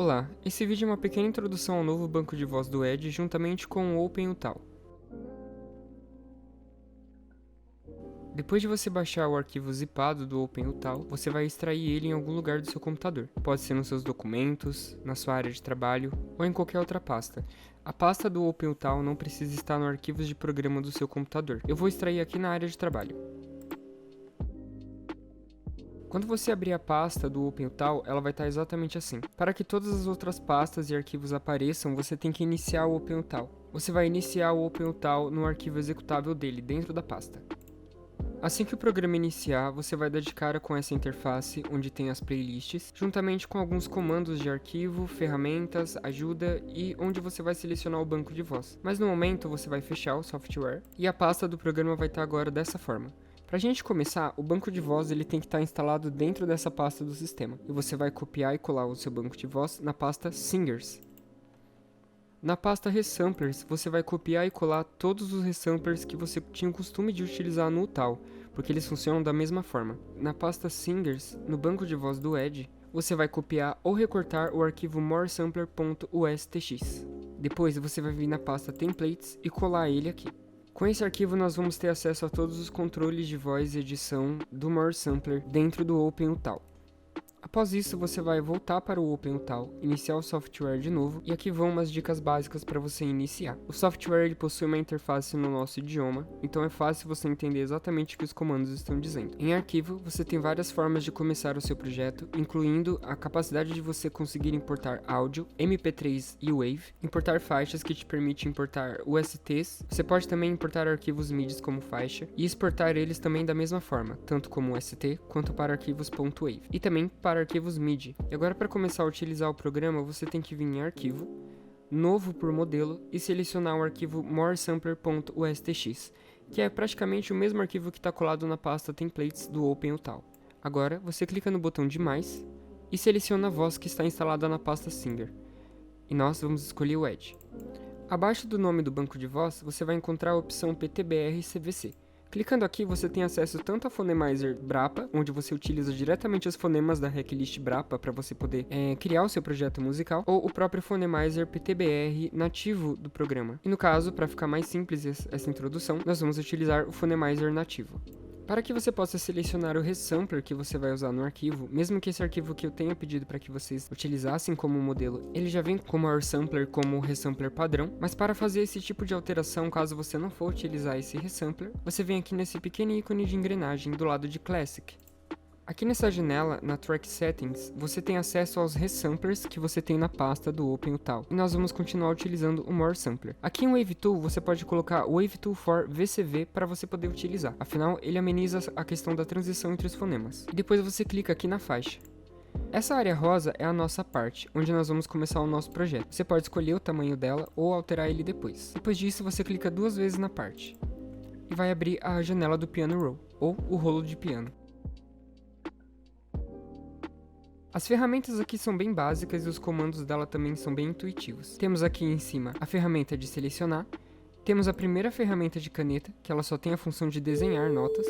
Olá, esse vídeo é uma pequena introdução ao novo banco de voz do Edge juntamente com o OpenUTAU. Depois de você baixar o arquivo zipado do OpenUTAU, você vai extrair ele em algum lugar do seu computador. Pode ser nos seus documentos, na sua área de trabalho ou em qualquer outra pasta. A pasta do OpenUTAU não precisa estar no arquivos de programa do seu computador. Eu vou extrair aqui na área de trabalho. Quando você abrir a pasta do OpenUTAU, ela vai estar exatamente assim. Para que todas as outras pastas e arquivos apareçam, você tem que iniciar o OpenUTAU. Você vai iniciar o OpenUTAU no arquivo executável dele, dentro da pasta. Assim que o programa iniciar, você vai dar de cara com essa interface, onde tem as playlists, juntamente com alguns comandos de arquivo, ferramentas, ajuda e onde você vai selecionar o banco de voz. Mas no momento, você vai fechar o software e a pasta do programa vai estar agora dessa forma. Para a gente começar, o banco de voz ele tem que estar instalado dentro dessa pasta do sistema. E você vai copiar e colar o seu banco de voz na pasta Singers. Na pasta Resamplers, você vai copiar e colar todos os resamplers que você tinha o costume de utilizar no UTAU, porque eles funcionam da mesma forma. Na pasta Singers, no banco de voz do Edge, você vai copiar ou recortar o arquivo moresampler.ustx. Depois você vai vir na pasta Templates e colar ele aqui. Com esse arquivo nós vamos ter acesso a todos os controles de voz e edição do moresampler dentro do OpenUTAU. Após isso, você vai voltar para o OpenUTAU, iniciar o software de novo, e aqui vão umas dicas básicas para você iniciar. O software ele possui uma interface no nosso idioma, então é fácil você entender exatamente o que os comandos estão dizendo. Em arquivo, você tem várias formas de começar o seu projeto, incluindo a capacidade de você conseguir importar áudio, MP3 e Wave, importar faixas que te permite importar USTs, você pode também importar arquivos MIDI como faixa, e exportar eles também da mesma forma, tanto como UST quanto para arquivos .wave, e também para arquivos MIDI. E agora, para começar a utilizar o programa, você tem que vir em arquivo, novo por modelo, e selecionar o arquivo moresampler.ustx, que é praticamente o mesmo arquivo que está colado na pasta Templates do OpenUTAU. Agora, você clica no botão de mais e seleciona a voz que está instalada na pasta Singer. E nós vamos escolher o Edge. Abaixo do nome do banco de voz, você vai encontrar a opção PTBR-CVC. Clicando aqui, você tem acesso tanto a Phonemizer Brapa, onde você utiliza diretamente os fonemas da Hacklist Brapa para você poder criar o seu projeto musical, ou o próprio Phonemizer PTBR nativo do programa. E no caso, para ficar mais simples essa introdução, nós vamos utilizar o Phonemizer nativo. Para que você possa selecionar o resampler que você vai usar no arquivo, mesmo que esse arquivo que eu tenha pedido para que vocês utilizassem como modelo, ele já vem como resampler como resampler padrão, mas para fazer esse tipo de alteração, caso você não for utilizar esse resampler, você vem aqui nesse pequeno ícone de engrenagem do lado de Classic. Aqui nessa janela, na Track Settings, você tem acesso aos resamplers que você tem na pasta do OpenUTAU, e nós vamos continuar utilizando o moresampler. Aqui em Wave Tool, você pode colocar o Wave Tool for VCV para você poder utilizar, afinal ele ameniza a questão da transição entre os fonemas. E depois você clica aqui na faixa. Essa área rosa é a nossa parte, onde nós vamos começar o nosso projeto. Você pode escolher o tamanho dela ou alterar ele depois. Depois disso, você clica duas vezes na parte, e vai abrir a janela do Piano Roll, ou o rolo de piano. As ferramentas aqui são bem básicas e os comandos dela também são bem intuitivos. Temos aqui em cima a ferramenta de selecionar, temos a primeira ferramenta de caneta, que ela só tem a função de desenhar notas.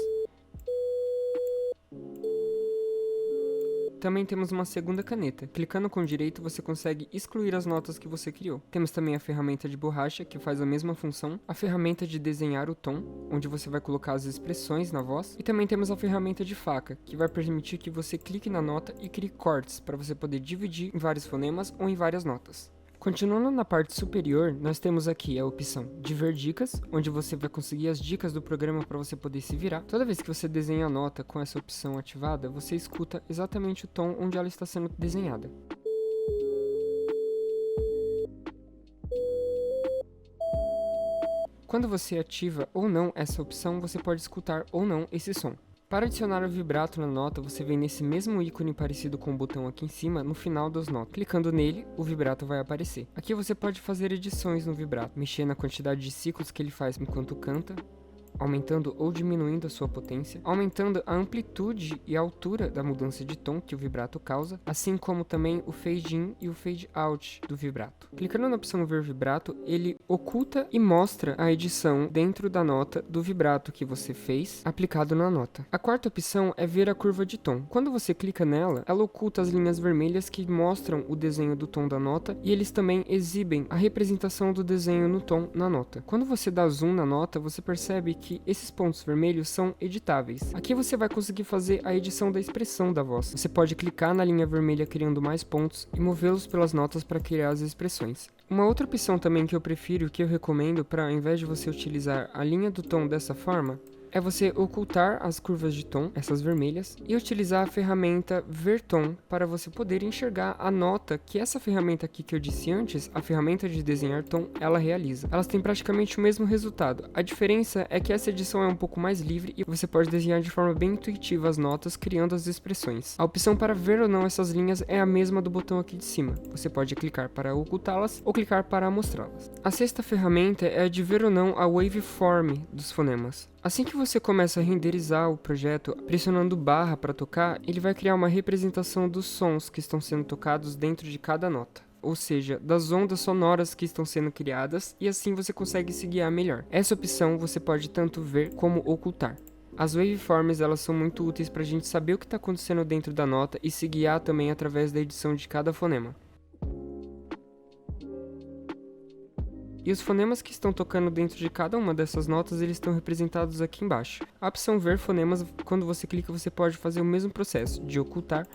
Também temos uma segunda caneta. Clicando com direito você consegue excluir as notas que você criou. Temos também a ferramenta de borracha, que faz a mesma função. A ferramenta de desenhar o tom, onde você vai colocar as expressões na voz. E também temos a ferramenta de faca, que vai permitir que você clique na nota e crie cortes, para você poder dividir em vários fonemas ou em várias notas. Continuando na parte superior, nós temos aqui a opção de ver dicas, onde você vai conseguir as dicas do programa para você poder se virar. Toda vez que você desenha a nota com essa opção ativada, você escuta exatamente o tom onde ela está sendo desenhada. Quando você ativa ou não essa opção, você pode escutar ou não esse som. Para adicionar o vibrato na nota, você vem nesse mesmo ícone parecido com o botão aqui em cima, no final das notas. Clicando nele, o vibrato vai aparecer. Aqui você pode fazer edições no vibrato, mexer na quantidade de ciclos que ele faz enquanto canta, aumentando ou diminuindo a sua potência, aumentando a amplitude e a altura da mudança de tom que o vibrato causa, assim como também o fade in e o fade out do vibrato. Clicando na opção ver vibrato, ele oculta e mostra a edição dentro da nota do vibrato que você fez aplicado na nota. A quarta opção é ver a curva de tom. Quando você clica nela, ela oculta as linhas vermelhas que mostram o desenho do tom da nota e eles também exibem a representação do desenho no tom na nota. Quando você dá zoom na nota, você percebe que esses pontos vermelhos são editáveis. Aqui você vai conseguir fazer a edição da expressão da voz. Você pode clicar na linha vermelha criando mais pontos e movê-los pelas notas para criar as expressões. Uma outra opção também que eu prefiro, que eu recomendo para, ao invés de você utilizar a linha do tom dessa forma, é você ocultar as curvas de tom, essas vermelhas, e utilizar a ferramenta Ver Tom para você poder enxergar a nota que essa ferramenta aqui que eu disse antes, a ferramenta de desenhar tom, ela realiza. Elas têm praticamente o mesmo resultado. A diferença é que essa edição é um pouco mais livre e você pode desenhar de forma bem intuitiva as notas, criando as expressões. A opção para ver ou não essas linhas é a mesma do botão aqui de cima. Você pode clicar para ocultá-las ou clicar para mostrá-las. A sexta ferramenta é a de ver ou não a waveform dos fonemas. Assim que você começa a renderizar o projeto, pressionando barra para tocar, ele vai criar uma representação dos sons que estão sendo tocados dentro de cada nota, ou seja, das ondas sonoras que estão sendo criadas, e assim você consegue se guiar melhor. Essa opção você pode tanto ver como ocultar. As waveforms elas são muito úteis para a gente saber o que está acontecendo dentro da nota e se guiar também através da edição de cada fonema. E os fonemas que estão tocando dentro de cada uma dessas notas, eles estão representados aqui embaixo. A opção ver fonemas, quando você clica, você pode fazer o mesmo processo, de ocultar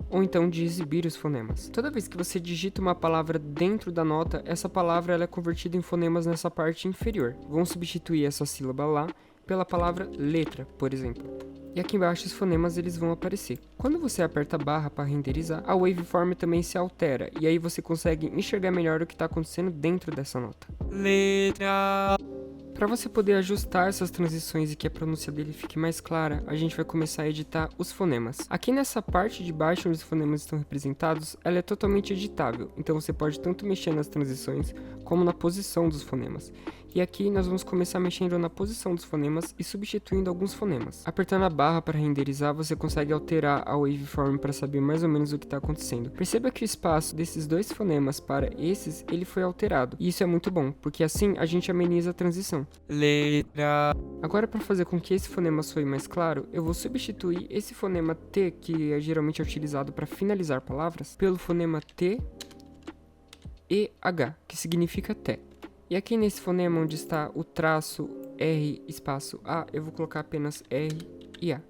ou então de exibir os fonemas. Toda vez que você digita uma palavra dentro da nota, essa palavra ela é convertida em fonemas nessa parte inferior. Vamos substituir essa sílaba lá pela palavra letra, por exemplo. E aqui embaixo os fonemas eles vão aparecer. Quando você aperta a barra para renderizar, a waveform também se altera, e aí você consegue enxergar melhor o que está acontecendo dentro dessa nota. Letra. Para você poder ajustar essas transições e que a pronúncia dele fique mais clara, a gente vai começar a editar os fonemas. Aqui nessa parte de baixo onde os fonemas estão representados, ela é totalmente editável, então você pode tanto mexer nas transições como na posição dos fonemas. E aqui nós vamos começar mexendo na posição dos fonemas e substituindo alguns fonemas. Apertando a barra para renderizar, você consegue alterar a waveform para saber mais ou menos o que está acontecendo. Perceba que o espaço desses dois fonemas para esses, ele foi alterado. E isso é muito bom, porque assim a gente ameniza a transição. Letra. Agora, para fazer com que esse fonema soe mais claro, eu vou substituir esse fonema T, que geralmente é utilizado para finalizar palavras, pelo fonema T e H, que significa té. E aqui nesse fonema onde está o traço R espaço A, eu vou colocar apenas R e A.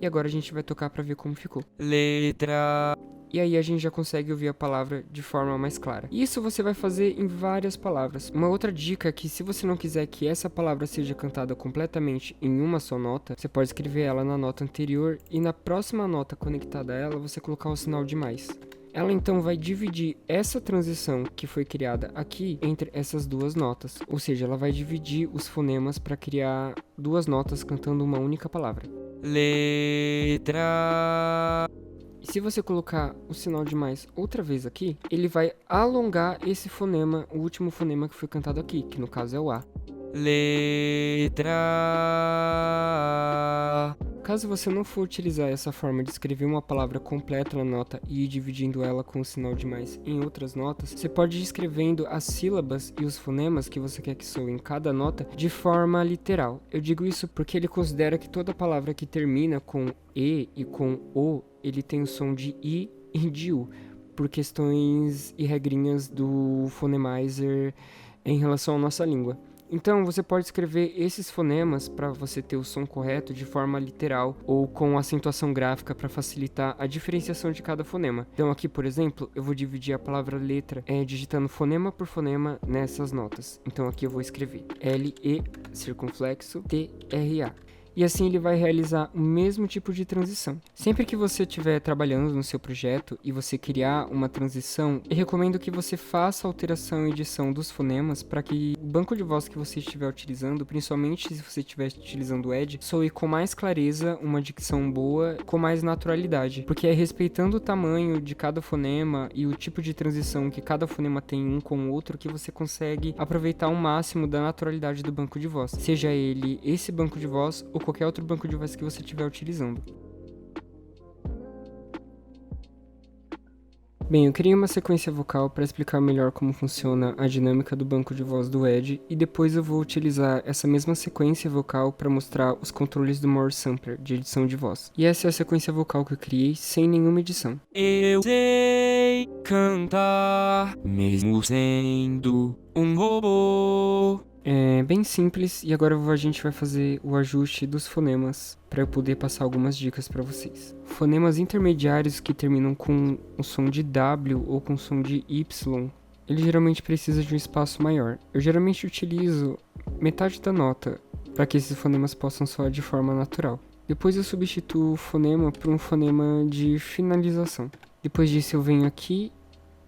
E agora a gente vai tocar para ver como ficou. Letra. E aí a gente já consegue ouvir a palavra de forma mais clara. Isso você vai fazer em várias palavras. Uma outra dica é que se você não quiser que essa palavra seja cantada completamente em uma só nota, você pode escrever ela na nota anterior e na próxima nota conectada a ela você colocar o sinal de mais. Ela então vai dividir essa transição que foi criada aqui entre essas duas notas. Ou seja, ela vai dividir os fonemas para criar duas notas cantando uma única palavra. Letra. E se você colocar o sinal de mais outra vez aqui, ele vai alongar esse fonema, o último fonema que foi cantado aqui, que no caso é o A. Letra. Caso você não for utilizar essa forma de escrever uma palavra completa na nota e ir dividindo ela com o sinal de mais em outras notas, você pode ir escrevendo as sílabas e os fonemas que você quer que soem em cada nota de forma literal. Eu digo isso porque ele considera que toda palavra que termina com E e com O, ele tem o som de I e de U, por questões e regrinhas do Phonemizer em relação à nossa língua. Então, você pode escrever esses fonemas para você ter o som correto de forma literal ou com acentuação gráfica para facilitar a diferenciação de cada fonema. Então, aqui, por exemplo, eu vou dividir a palavra letra digitando fonema por fonema nessas notas. Então, aqui eu vou escrever L-E, circunflexo, T-R-A. e assim ele vai realizar o mesmo tipo de transição. Sempre que você estiver trabalhando no seu projeto e você criar uma transição, eu recomendo que você faça alteração e edição dos fonemas para que o banco de voz que você estiver utilizando, principalmente se você estiver utilizando o Edge, soe com mais clareza, uma dicção boa, com mais naturalidade, porque é respeitando o tamanho de cada fonema e o tipo de transição que cada fonema tem um com o outro que você consegue aproveitar o máximo da naturalidade do banco de voz, seja ele esse banco de voz ou qualquer outro banco de voz que você estiver utilizando. Bem, eu criei uma sequência vocal para explicar melhor como funciona a dinâmica do banco de voz do Edge e depois eu vou utilizar essa mesma sequência vocal para mostrar os controles do More Sampler de edição de voz. E essa é a sequência vocal que eu criei sem nenhuma edição. Eu sei cantar, mesmo sendo um robô. É bem simples e agora a gente vai fazer o ajuste dos fonemas para eu poder passar algumas dicas para vocês. Fonemas intermediários que terminam com o som de W ou com o som de Y, ele geralmente precisa de um espaço maior. Eu geralmente utilizo metade da nota para que esses fonemas possam soar de forma natural. Depois eu substituo o fonema por um fonema de finalização. Depois disso eu venho aqui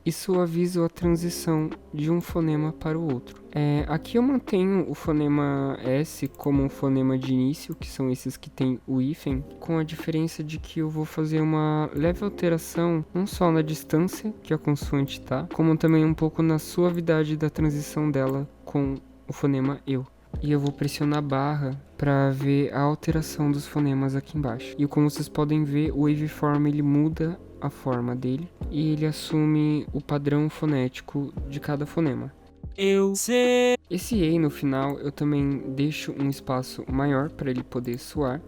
e suavizo a transição de um fonema para o outro. Aqui eu mantenho o fonema S como um fonema de início, que são esses que tem o hífen, com a diferença de que eu vou fazer uma leve alteração, não só na distância que a consoante está, como também um pouco na suavidade da transição dela com o fonema eu. E eu vou pressionar a barra para ver a alteração dos fonemas aqui embaixo. E como vocês podem ver, o waveform ele muda a forma dele e ele assume o padrão fonético de cada fonema. Eu sei. Esse E no final eu também deixo um espaço maior para ele poder soar.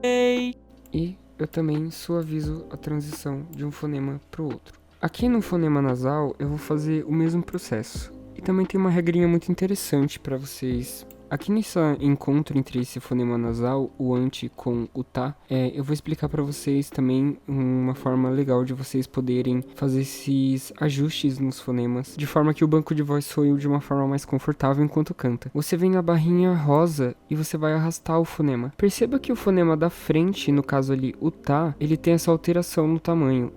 E eu também suavizo a transição de um fonema para o outro. Aqui no fonema nasal eu vou fazer o mesmo processo. E também tem uma regrinha muito interessante para vocês. Aqui nesse encontro entre esse fonema nasal, o anti com o tá, eu vou explicar para vocês também uma forma legal de vocês poderem fazer esses ajustes nos fonemas, de forma que o banco de voz soe de uma forma mais confortável enquanto canta. Você vem na barrinha rosa e você vai arrastar o fonema. Perceba que o fonema da frente, no caso ali o tá, ele tem essa alteração no tamanho.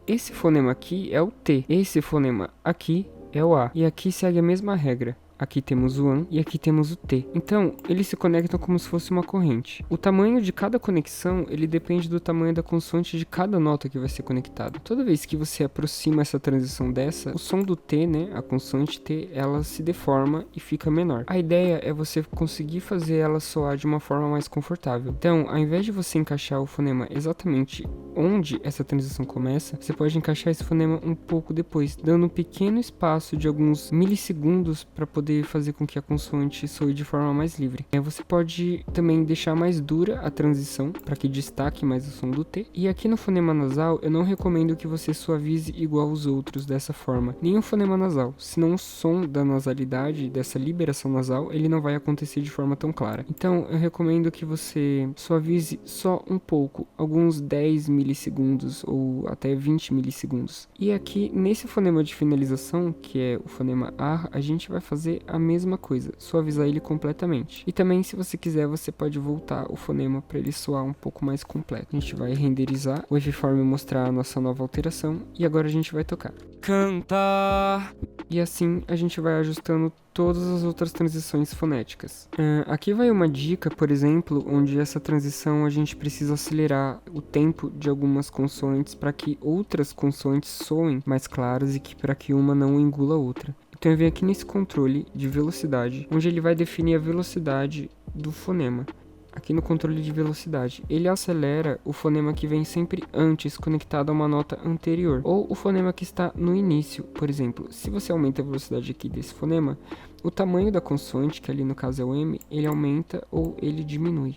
Esse fonema aqui é o T, esse fonema aqui é o A, e aqui segue a mesma regra. Aqui temos o AN e aqui temos o T. Então, eles se conectam como se fosse uma corrente. O tamanho de cada conexão, ele depende do tamanho da consoante de cada nota que vai ser conectada. Toda vez que você aproxima essa transição dessa, o som do T, né, a consoante T, ela se deforma e fica menor. A ideia é você conseguir fazer ela soar de uma forma mais confortável. Então, ao invés de você encaixar o fonema exatamente onde essa transição começa, você pode encaixar esse fonema um pouco depois, dando um pequeno espaço de alguns milissegundos para poder fazer com que a consoante soe de forma mais livre. Você pode também deixar mais dura a transição para que destaque mais o som do T. E aqui no fonema nasal eu não recomendo que você suavize igual os outros dessa forma, nem o fonema nasal, senão o som da nasalidade, dessa liberação nasal, ele não vai acontecer de forma tão clara. Então eu recomendo que você suavize só um pouco, alguns 10 milissegundos ou até 20 milissegundos. E aqui nesse fonema de finalização, que é o fonema AR, a gente vai fazer a mesma coisa, suavizar ele completamente. E também, se você quiser, você pode voltar o fonema para ele soar um pouco mais completo. A gente vai renderizar o waveform e mostrar a nossa nova alteração e agora a gente vai tocar. Cantar. E assim a gente vai ajustando todas as outras transições fonéticas. Aqui vai uma dica, por exemplo, onde essa transição a gente precisa acelerar o tempo de algumas consoantes para que outras consoantes soem mais claras e para que uma não engula a outra. Então eu venho aqui nesse controle de velocidade, onde ele vai definir a velocidade do fonema. Aqui no controle de velocidade, ele acelera o fonema que vem sempre antes, conectado a uma nota anterior, ou o fonema que está no início. Por exemplo, se você aumenta a velocidade aqui desse fonema, o tamanho da consoante, que ali no caso é o M, ele aumenta ou ele diminui.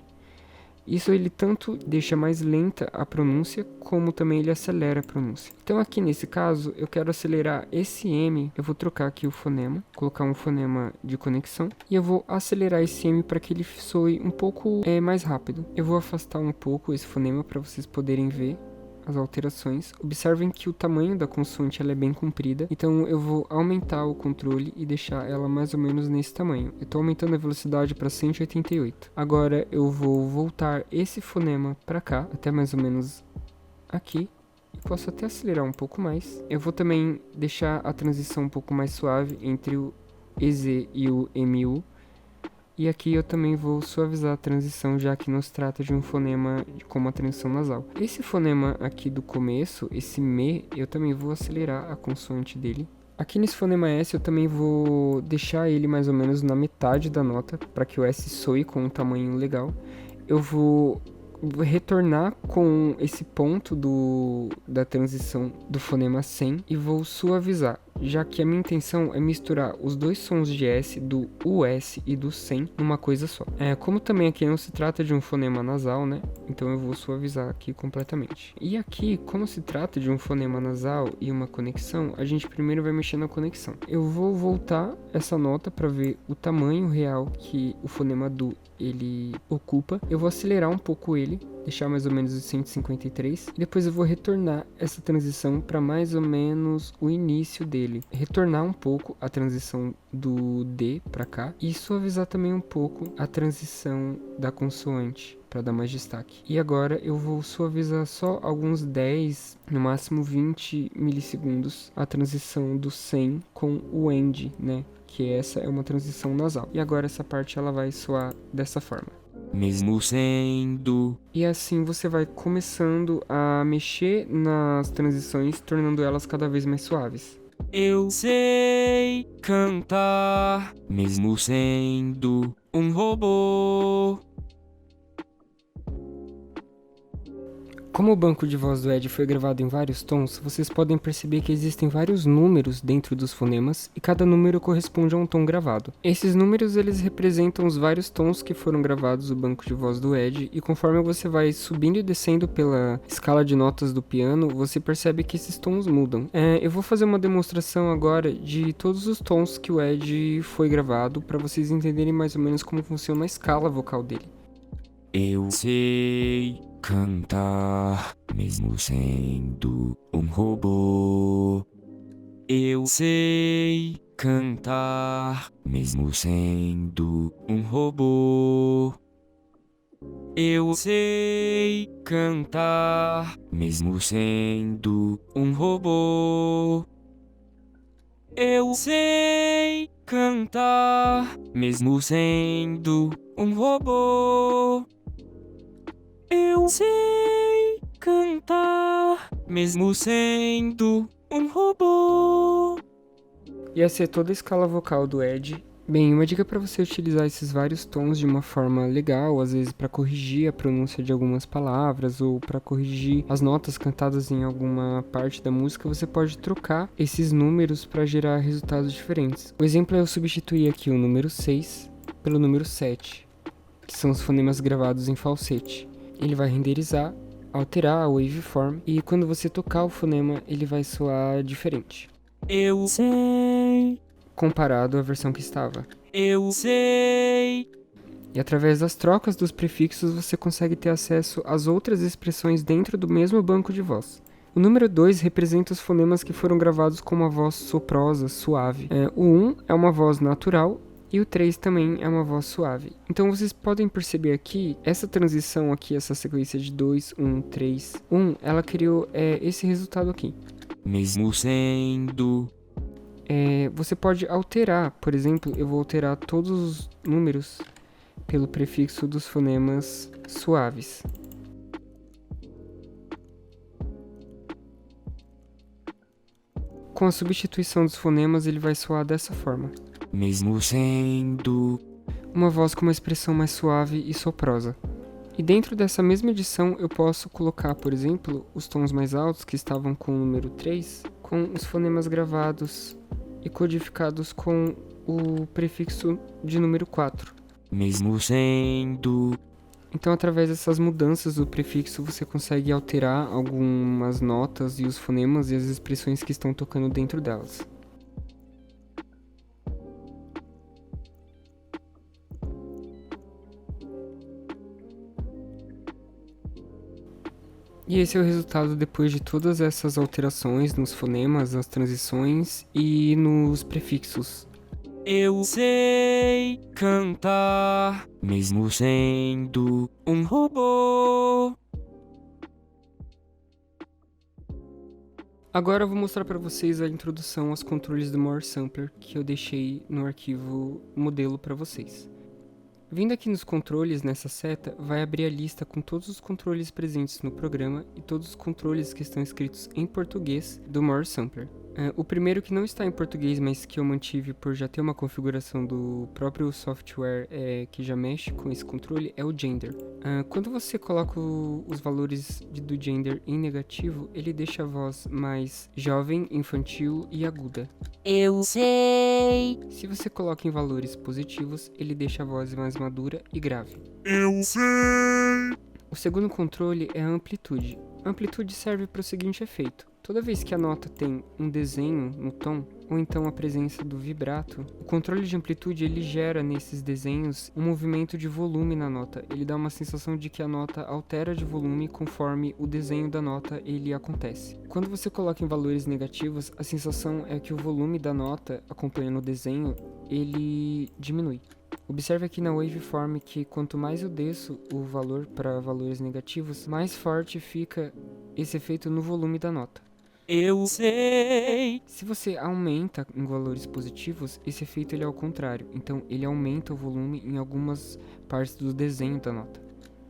Isso ele tanto deixa mais lenta a pronúncia, como também ele acelera a pronúncia. Então aqui nesse caso, eu quero acelerar esse M, eu vou trocar aqui o fonema, colocar um fonema de conexão, e eu vou acelerar esse M para que ele soe um pouco mais rápido. Eu vou afastar um pouco esse fonema para vocês poderem ver as alterações. Observem que o tamanho da consoante ela é bem comprida, então eu vou aumentar o controle e deixar ela mais ou menos nesse tamanho. Eu estou aumentando a velocidade para 188. Agora eu vou voltar esse fonema para cá, até mais ou menos aqui. Posso até acelerar um pouco mais. Eu vou também deixar a transição um pouco mais suave entre o EZ e o MU. E aqui eu também vou suavizar a transição, já que não se trata de um fonema com uma transição nasal. Esse fonema aqui do começo, esse me, eu também vou acelerar a consoante dele. Aqui nesse fonema S eu também vou deixar ele mais ou menos na metade da nota, para que o S soe com um tamanho legal. Eu vou retornar com esse ponto da transição do fonema 100 e vou suavizar, já que a minha intenção é misturar os dois sons de S, do US e do 100, numa coisa só. Como também aqui não se trata de um fonema nasal, né? Então eu vou suavizar aqui completamente. E aqui, como se trata de um fonema nasal e uma conexão, a gente primeiro vai mexer na conexão. Eu vou voltar essa nota para ver o tamanho real que o fonema do ele ocupa. Eu vou acelerar um pouco ele, deixar mais ou menos os 153, e depois eu vou retornar essa transição para mais ou menos o início dele, retornar um pouco a transição do D para cá e suavizar também um pouco a transição da consoante para dar mais destaque. E agora eu vou suavizar só alguns 10, no máximo 20 milissegundos a transição do 100 com o end, né? Que essa é uma transição nasal. E agora essa parte ela vai soar dessa forma. Mesmo sendo. E assim você vai começando a mexer nas transições, tornando elas cada vez mais suaves. Eu sei cantar, mesmo sendo um robô. Como o banco de voz do Ed foi gravado em vários tons, vocês podem perceber que existem vários números dentro dos fonemas e cada número corresponde a um tom gravado. Esses números eles representam os vários tons que foram gravados no banco de voz do Ed, e conforme você vai subindo e descendo pela escala de notas do piano, você percebe que esses tons mudam. Eu vou fazer uma demonstração agora de todos os tons que o Ed foi gravado para vocês entenderem mais ou menos como funciona a escala vocal dele. Eu sei cantar, mesmo sendo um robô. Eu sei cantar, mesmo sendo um robô. Eu sei cantar, mesmo sendo um robô. Eu sei cantar, mesmo sendo um robô. Eu sei cantar, mesmo sendo um robô. E essa é toda a escala vocal do Ed. Bem, uma dica para você utilizar esses vários tons de uma forma legal, às vezes para corrigir a pronúncia de algumas palavras ou para corrigir as notas cantadas em alguma parte da música, você pode trocar esses números para gerar resultados diferentes. O exemplo é eu substituir aqui o número 6 pelo número 7, que são os fonemas gravados em falsete. Ele vai renderizar, alterar a waveform e quando você tocar o fonema, ele vai soar diferente. Eu sei, Comparado à versão que estava. eu sei. E através das trocas dos prefixos você consegue ter acesso às outras expressões dentro do mesmo banco de voz. O número 2 representa os fonemas que foram gravados com uma voz soprosa, suave. O 1 é uma voz natural e o 3 também é uma voz suave. Então vocês podem perceber aqui, essa transição aqui, essa sequência de 2, 1, 3, 1, ela criou esse resultado aqui. Mesmo sendo. Você pode alterar, por exemplo, eu vou alterar todos os números pelo prefixo dos fonemas suaves. Com a substituição dos fonemas, ele vai soar dessa forma. Mesmo sendo. Uma voz com uma expressão mais suave e soprosa. E dentro dessa mesma edição, eu posso colocar, por exemplo, os tons mais altos que estavam com o número 3, com os fonemas gravados e codificados com o prefixo de número 4. Mesmo sendo. Então, através dessas mudanças do prefixo, você consegue alterar algumas notas e os fonemas e as expressões que estão tocando dentro delas. E esse é o resultado depois de todas essas alterações nos fonemas, nas transições e nos prefixos. Eu sei cantar, mesmo sendo um robô. Agora eu vou mostrar para vocês a introdução aos controles do More Sampler que eu deixei no arquivo modelo para vocês. Vindo aqui nos controles, nessa seta, vai abrir a lista com todos os controles presentes no programa e todos os controles que estão escritos em português do More Sampler. O primeiro que não está em português, mas que eu mantive por já ter uma configuração do próprio software que já mexe com esse controle, é o Gender. Quando você coloca os valores do Gender em negativo, ele deixa a voz mais jovem, infantil e aguda. Eu sei. Se você coloca em valores positivos, ele deixa a voz mais madura e grave. Eu sei. O segundo controle é a amplitude. A amplitude serve para o seguinte efeito: toda vez que a nota tem um desenho no tom, ou então a presença do vibrato, o controle de amplitude ele gera nesses desenhos um movimento de volume na nota. Ele dá uma sensação de que a nota altera de volume conforme o desenho da nota ele acontece. Quando você coloca em valores negativos, a sensação é que o volume da nota, acompanhando o desenho, ele diminui. Observe aqui na waveform que quanto mais eu desço o valor para valores negativos, mais forte fica esse efeito no volume da nota. Eu sei. Se você aumenta em valores positivos, esse efeito ele é ao contrário. Então ele aumenta o volume em algumas partes do desenho da nota.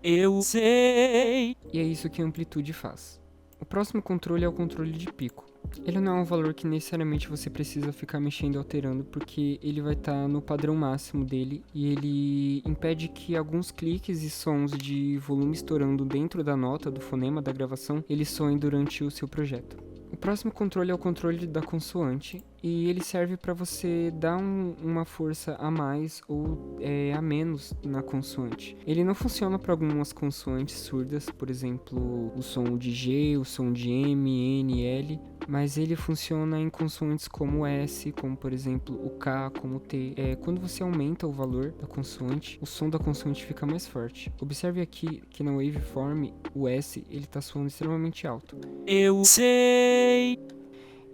Eu sei. E é isso que a amplitude faz. O próximo controle é o controle de pico. Ele não é um valor que necessariamente você precisa ficar mexendo e alterando, porque ele vai estar no padrão máximo dele e ele impede que alguns cliques e sons de volume estourando dentro da nota, do fonema da gravação, eles soem durante o seu projeto. O próximo controle é o controle da consoante e ele serve para você dar uma força a mais ou a menos na consoante. Ele não funciona para algumas consoantes surdas, por exemplo, o som de G, o som de M, N, L, mas ele funciona em consoantes como o S, como por exemplo o K, como o T. Quando você aumenta o valor da consoante, o som da consoante fica mais forte. Observe aqui que na waveform o S ele está soando extremamente alto. Eu sei.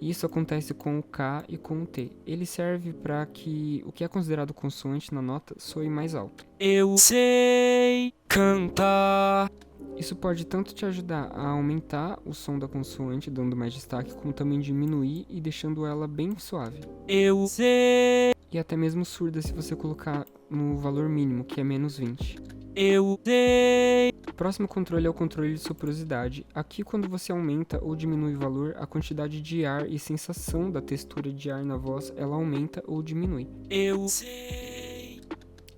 Isso acontece com o K e com o T. Ele serve para que o que é considerado consoante na nota soe mais alto. Eu sei cantar. Isso pode tanto te ajudar a aumentar o som da consoante, dando mais destaque, como também diminuir e deixando ela bem suave. Eu sei. E até mesmo surda se você colocar no valor mínimo, que é menos 20. Eu sei. O próximo controle é o controle de soprosidade. Aqui, quando você aumenta ou diminui o valor, a quantidade de ar e sensação da textura de ar na voz, ela aumenta ou diminui. Eu sei.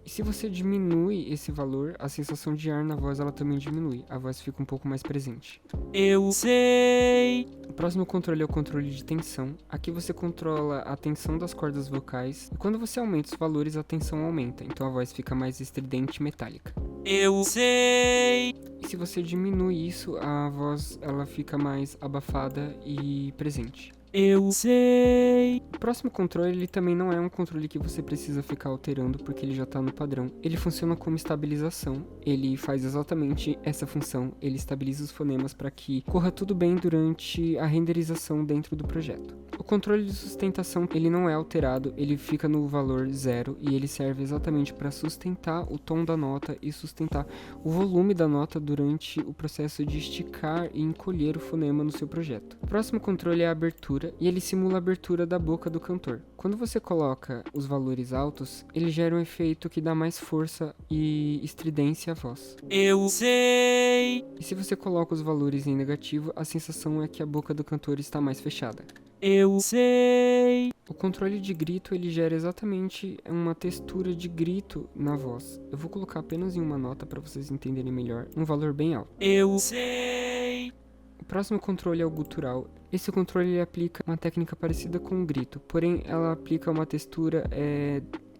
E se você diminui esse valor, a sensação de ar na voz ela também diminui. A voz fica um pouco mais presente. Eu sei. O próximo controle é o controle de tensão. Aqui você controla a tensão das cordas vocais. E quando você aumenta os valores, a tensão aumenta. Então a voz fica mais estridente e metálica. Eu sei. E se você diminui isso, a voz ela fica mais abafada e presente. Eu sei. O próximo controle ele também não é um controle que você precisa ficar alterando porque ele já está no padrão. Ele funciona como estabilização, ele faz exatamente essa função, ele estabiliza os fonemas para que corra tudo bem durante a renderização dentro do projeto. O controle de sustentação ele não é alterado, ele fica no valor 0 e ele serve exatamente para sustentar o tom da nota e sustentar o volume da nota durante o processo de esticar e encolher o fonema no seu projeto. O próximo controle é a abertura e ele simula a abertura da boca do cantor. Quando você coloca os valores altos, ele gera um efeito que dá mais força e estridência à voz. Eu sei. E se você coloca os valores em negativo, a sensação é que a boca do cantor está mais fechada. Eu sei. O controle de grito ele gera exatamente uma textura de grito na voz. Eu vou colocar apenas em uma nota para vocês entenderem melhor, um valor bem alto. Eu sei. O próximo controle é o gutural. Esse controle ele aplica uma técnica parecida com o grito, porém ela aplica uma textura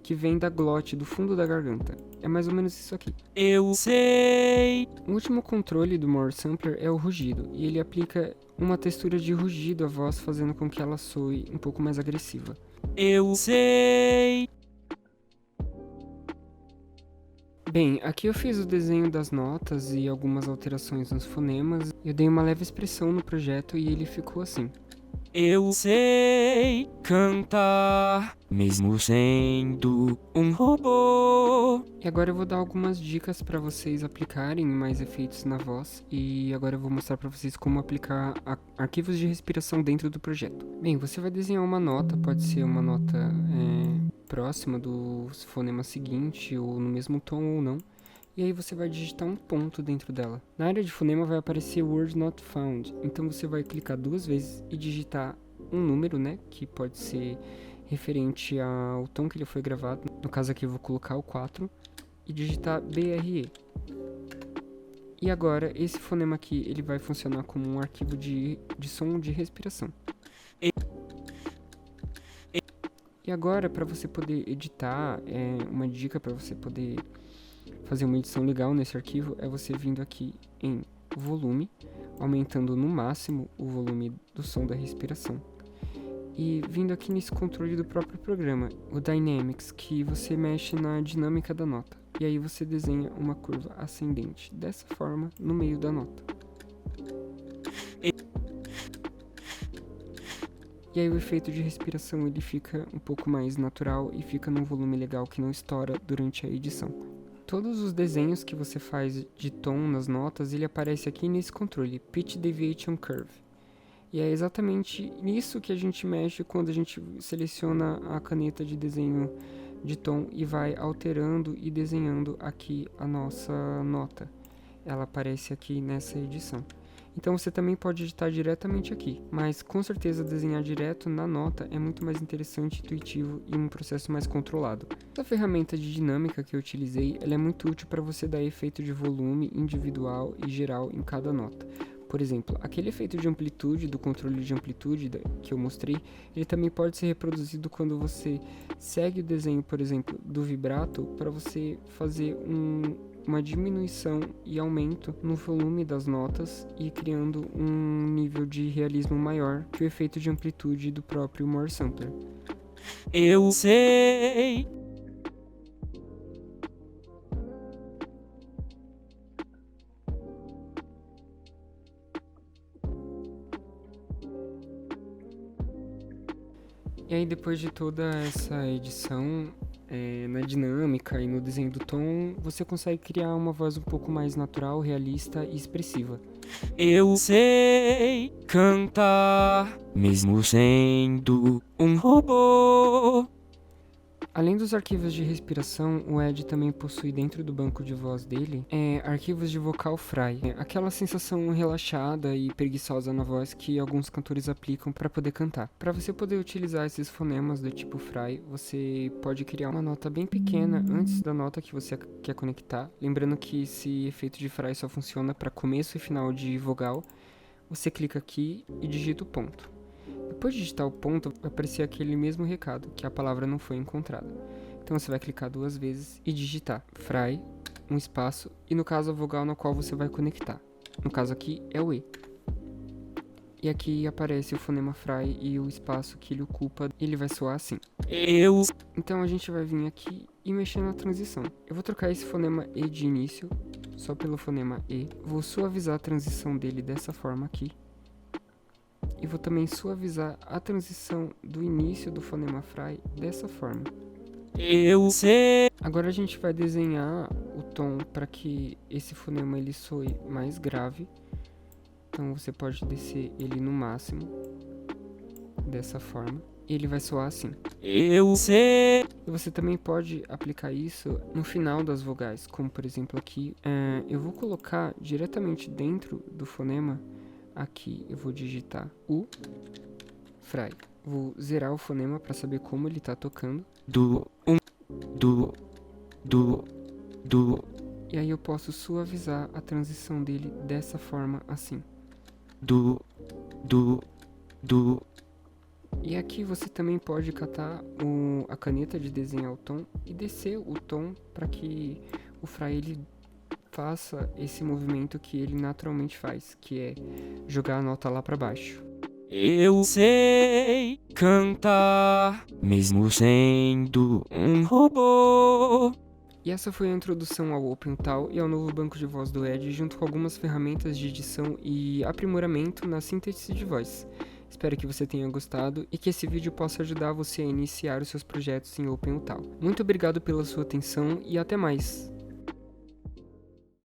que vem da glote, do fundo da garganta. É mais ou menos isso aqui. Eu sei. O último controle do More Sampler é o rugido, e ele aplica uma textura de rugido à voz, fazendo com que ela soe um pouco mais agressiva. Eu sei. Bem, aqui eu fiz o desenho das notas e algumas alterações nos fonemas. Eu dei uma leve expressão no projeto e ele ficou assim. Eu sei cantar, mesmo sendo um robô. E agora eu vou dar algumas dicas para vocês aplicarem mais efeitos na voz. E agora eu vou mostrar para vocês como aplicar arquivos de respiração dentro do projeto. Bem, você vai desenhar uma nota, pode ser uma nota próxima do fonema seguinte, ou no mesmo tom ou não. E aí você vai digitar um ponto dentro dela. Na área de fonema vai aparecer Word Not Found. Então você vai clicar 2 vezes e digitar um número, né? Que pode ser referente ao tom que ele foi gravado. No caso aqui eu vou colocar o 4 e digitar BRE. E agora esse fonema aqui ele vai funcionar como um arquivo de som de respiração. E agora, para você poder editar, uma dica para você poder fazer uma edição legal nesse arquivo é você vindo aqui em volume, aumentando no máximo o volume do som da respiração. E vindo aqui nesse controle do próprio programa, o Dynamics, que você mexe na dinâmica da nota. E aí você desenha uma curva ascendente, dessa forma, no meio da nota. E aí o efeito de respiração ele fica um pouco mais natural e fica num volume legal que não estoura durante a edição. Todos os desenhos que você faz de tom nas notas, ele aparece aqui nesse controle, Pitch Deviation Curve. E é exatamente nisso que a gente mexe quando a gente seleciona a caneta de desenho de tom e vai alterando e desenhando aqui a nossa nota. Ela aparece aqui nessa edição. Então você também pode editar diretamente aqui, mas com certeza desenhar direto na nota é muito mais interessante, intuitivo e um processo mais controlado. Essa ferramenta de dinâmica que eu utilizei, ela é muito útil para você dar efeito de volume individual e geral em cada nota. Por exemplo, aquele efeito de amplitude do controle de amplitude que eu mostrei, ele também pode ser reproduzido quando você segue o desenho, por exemplo, do vibrato para você fazer uma diminuição e aumento no volume das notas e criando um nível de realismo maior que o efeito de amplitude do próprio Moore Sampler. Eu sei. E aí depois de toda essa edição, na dinâmica e no desenho do tom, você consegue criar uma voz um pouco mais natural, realista e expressiva. Eu sei cantar, mesmo sendo um robô. Além dos arquivos de respiração, o Ed também possui dentro do banco de voz dele arquivos de vocal fry, aquela sensação relaxada e preguiçosa na voz que alguns cantores aplicam para poder cantar. Para você poder utilizar esses fonemas do tipo fry, você pode criar uma nota bem pequena antes da nota que você quer conectar, lembrando que esse efeito de fry só funciona para começo e final de vogal. Você clica aqui e digita o ponto. Depois de digitar o ponto, vai aparecer aquele mesmo recado, que a palavra não foi encontrada. Então você vai clicar 2 vezes e digitar fry, um espaço, e no caso a vogal na qual você vai conectar. No caso aqui é o E. E aqui aparece o fonema fry e o espaço que ele ocupa, ele vai soar assim. Então a gente vai vir aqui e mexer na transição. Eu vou trocar esse fonema E de início, só pelo fonema E. Vou suavizar a transição dele dessa forma aqui. E vou também suavizar a transição do início do fonema fry dessa forma. Eu sei. Agora a gente vai desenhar o tom para que esse fonema ele soe mais grave. Então você pode descer ele no máximo, dessa forma. E ele vai soar assim. Eu sei. E você também pode aplicar isso no final das vogais, como por exemplo aqui. Eu vou colocar diretamente dentro do fonema. Aqui eu vou digitar U, fry. Vou zerar o fonema para saber como ele está tocando. E aí eu posso suavizar a transição dele dessa forma assim. E aqui você também pode catar a caneta de desenhar o tom e descer o tom para que o fry ele faça esse movimento que ele naturalmente faz, que é jogar a nota lá para baixo. Eu sei cantar, mesmo sendo um robô. E essa foi a introdução ao OpenTal e ao novo banco de voz do Ed, junto com algumas ferramentas de edição e aprimoramento na síntese de voz. Espero que você tenha gostado e que esse vídeo possa ajudar você a iniciar os seus projetos em OpenTal. Muito obrigado pela sua atenção e até mais!